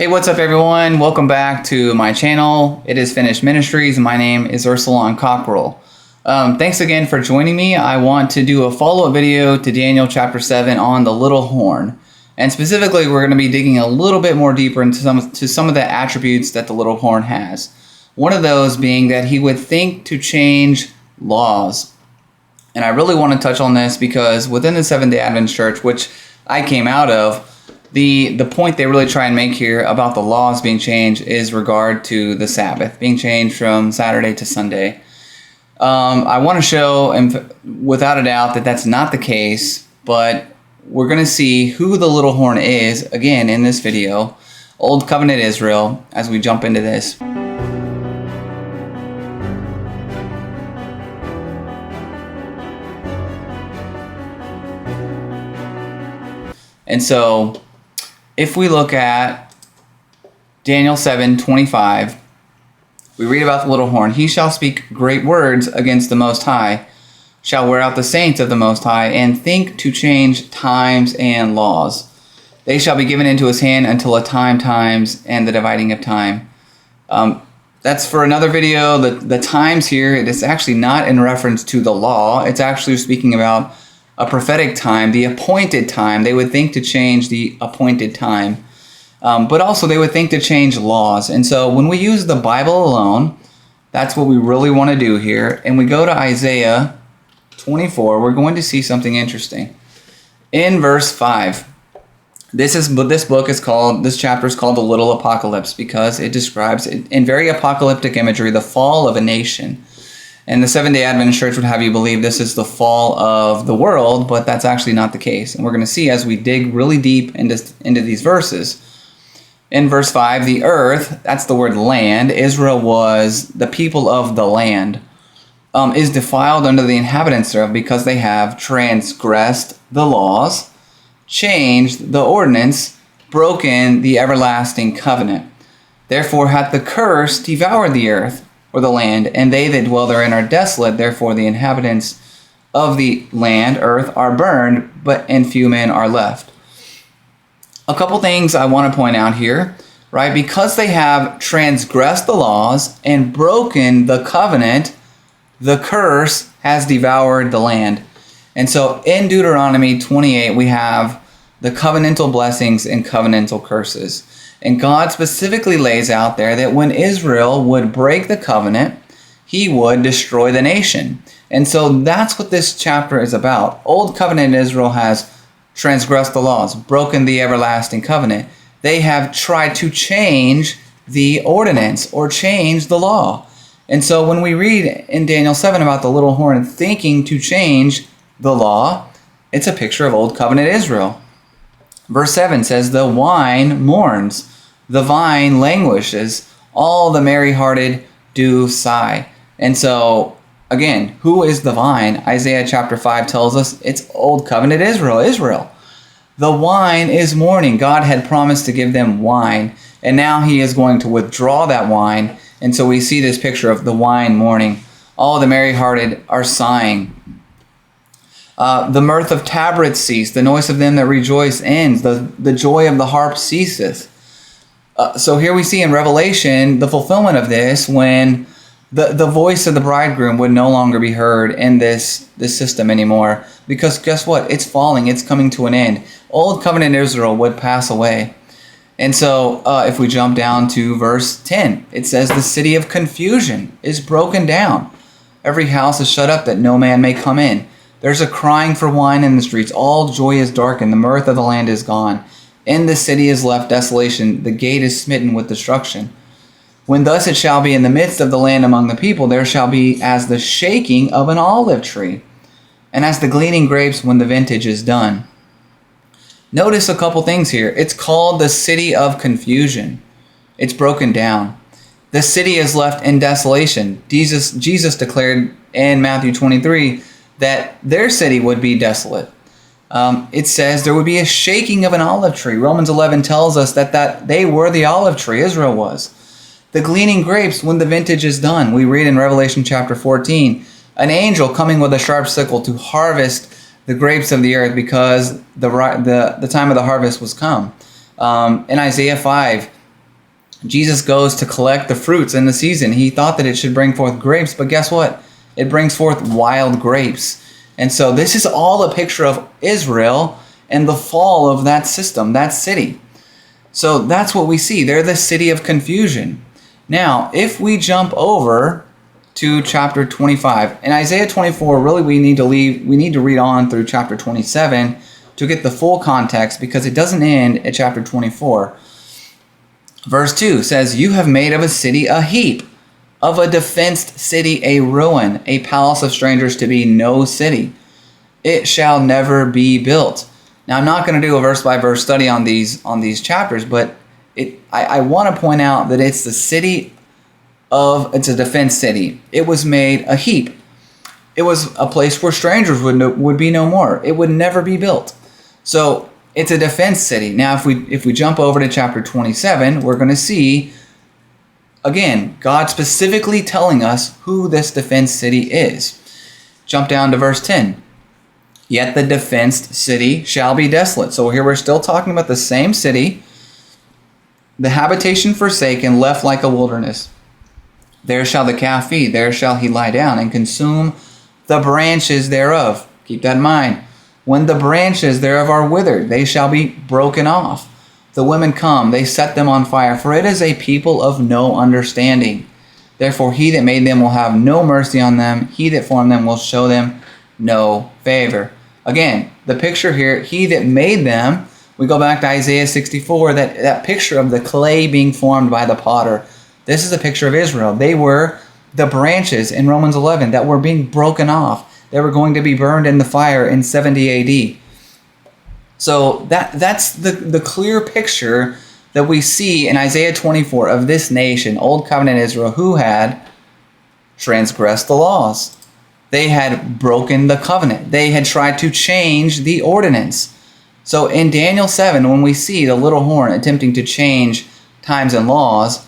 Hey, what's up everyone? Welcome back to my channel. It is Finished Ministries. My name is Ursulon Cockrell. Thanks again for joining me. I want to do a follow-up video to Daniel chapter 7 on the little horn. And specifically, we're going to be digging a little bit more deeper into some of the attributes that the little horn has. One of those being that he would think to change laws. And I really want to touch on this because within the Seventh-day Adventist Church, which I came out of, the point they really try and make here about the laws being changed is regard to the Sabbath being changed from Saturday to Sunday. I want to show, and without a doubt, that that's not the case, but we're going to see who the little horn is, again, in this video, Old Covenant Israel, as we jump into this. And so, if we look at Daniel 7:25, we read about the little horn. He shall speak great words against the Most High, shall wear out the saints of the Most High, and think to change times and laws. They shall be given into his hand until a times, and the dividing of time. That's for another video. The times here, it is actually not in reference to the law. It's actually speaking about a prophetic time, the appointed time. They would think to change the appointed time. But also they would think to change laws. And so when we use the Bible alone, that's what we really want to do here. And we go to Isaiah 24, we're going to see something interesting. In verse 5, this chapter is called the Little Apocalypse because it describes, in very apocalyptic imagery, the fall of a nation. And the Seventh-day Adventist Church would have you believe this is the fall of the world, but that's actually not the case. And we're going to see as we dig really deep into these verses. In verse 5, the earth, that's the word land, Israel was the people of the land, is defiled under the inhabitants thereof because they have transgressed the laws, changed the ordinance, broken the everlasting covenant. Therefore hath the curse devoured the earth, or the land, and they that dwell therein are desolate. Therefore the inhabitants of the land, earth, are burned, and few men are left. A couple things I want to point out here, right? Because they have transgressed the laws and broken the covenant, the curse has devoured the land. And so in Deuteronomy 28, we have the covenantal blessings and covenantal curses. And God specifically lays out there that when Israel would break the covenant, he would destroy the nation. And so that's what this chapter is about. Old covenant Israel has transgressed the laws, broken the everlasting covenant. They have tried to change the ordinance or change the law. And so when we read in Daniel 7 about the little horn thinking to change the law, it's a picture of Old Covenant Israel. Verse 7 says, the wine mourns, the vine languishes, all the merry-hearted do sigh. And so, again, who is the vine? Isaiah chapter 5 tells us it's Old Covenant Israel. The wine is mourning. God had promised to give them wine, and now he is going to withdraw that wine. And so we see this picture of the wine mourning. All the merry-hearted are sighing. The mirth of tabrets cease, the noise of them that rejoice ends, the joy of the harp ceaseth. So here we see in Revelation the fulfillment of this when the voice of the bridegroom would no longer be heard in this system anymore. Because guess what? It's falling. It's coming to an end. Old Covenant Israel would pass away. And so if we jump down to verse 10, it says the city of confusion is broken down. Every house is shut up that no man may come in. There's a crying for wine in the streets. All joy is darkened. The mirth of the land is gone. In the city is left desolation. The gate is smitten with destruction. When thus it shall be in the midst of the land among the people, there shall be as the shaking of an olive tree, and as the gleaning grapes when the vintage is done. Notice a couple things here. It's called the city of confusion. It's broken down. The city is left in desolation. Jesus declared in Matthew 23 that their city would be desolate. It says there would be a shaking of an olive tree. Romans 11 tells us that they were the olive tree, Israel was. The gleaning grapes when the vintage is done. We read in Revelation chapter 14, an angel coming with a sharp sickle to harvest the grapes of the earth because the time of the harvest was come. In Isaiah 5, Jesus goes to collect the fruits in the season. He thought that it should bring forth grapes, but guess what? It brings forth wild grapes. And so this is all a picture of Israel and the fall of that system, that city. So that's what we see. They're the city of confusion. Now, if we jump over to chapter 25, in Isaiah 24, really we need to read on through chapter 27 to get the full context, because it doesn't end at chapter 24. Verse 2 says, "You have made of a city a heap, of a defenced city a ruin, a palace of strangers to be no city. It shall never be built." Now, I'm not going to do a verse-by-verse study on these chapters, but I want to point out that it's it's a defense city. It was made a heap. It was a place where strangers would be no more. It would never be built. So it's a defense city. Now, if we jump over to chapter 27, we're going to see, again, God specifically telling us who this defense city is. Jump down to verse 10. "Yet the defenced city shall be desolate." So here we're still talking about the same city. "The habitation forsaken, left like a wilderness. There shall the calf feed, there shall he lie down and consume the branches thereof." Keep that in mind. "When the branches thereof are withered, they shall be broken off. The women come, they set them on fire, for it is a people of no understanding. Therefore he that made them will have no mercy on them. He that formed them will show them no favor." Again, the picture here, he that made them, we go back to Isaiah 64, that picture of the clay being formed by the potter. This is a picture of Israel. They were the branches in Romans 11 that were being broken off. They were going to be burned in the fire in 70 AD. So that's the clear picture that we see in Isaiah 24 of this nation, Old Covenant Israel, who had transgressed the laws. They had broken the covenant. They had tried to change the ordinance. So in Daniel 7, when we see the little horn attempting to change times and laws,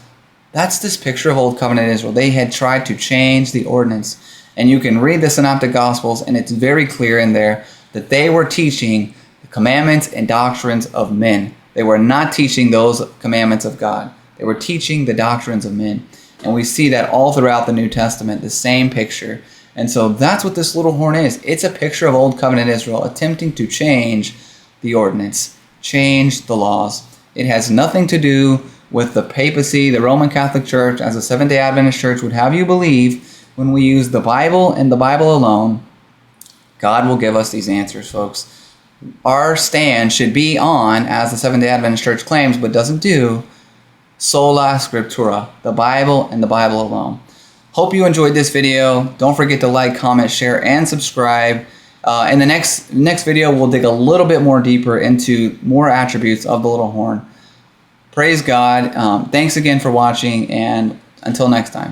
that's this picture of Old Covenant Israel. They had tried to change the ordinance. And you can read the Synoptic Gospels, and it's very clear in there that they were teaching the commandments and doctrines of men. They were not teaching those commandments of God. They were teaching the doctrines of men. And we see that all throughout the New Testament, the same picture. And so that's what this little horn is. It's a picture of Old Covenant Israel attempting to change the ordinance, change the laws. It has nothing to do with the papacy, the Roman Catholic Church, as a Seventh-day Adventist church would have you believe. When we use the Bible and the Bible alone, God will give us these answers, folks. Our stand should be on, as the Seventh-day Adventist church claims, but doesn't do, sola scriptura, the Bible and the Bible alone. Hope you enjoyed this video. Don't forget to like, comment, share, and subscribe. In the next video, we'll dig a little bit more deeper into more attributes of the little horn. Praise God. Thanks again for watching, and until next time.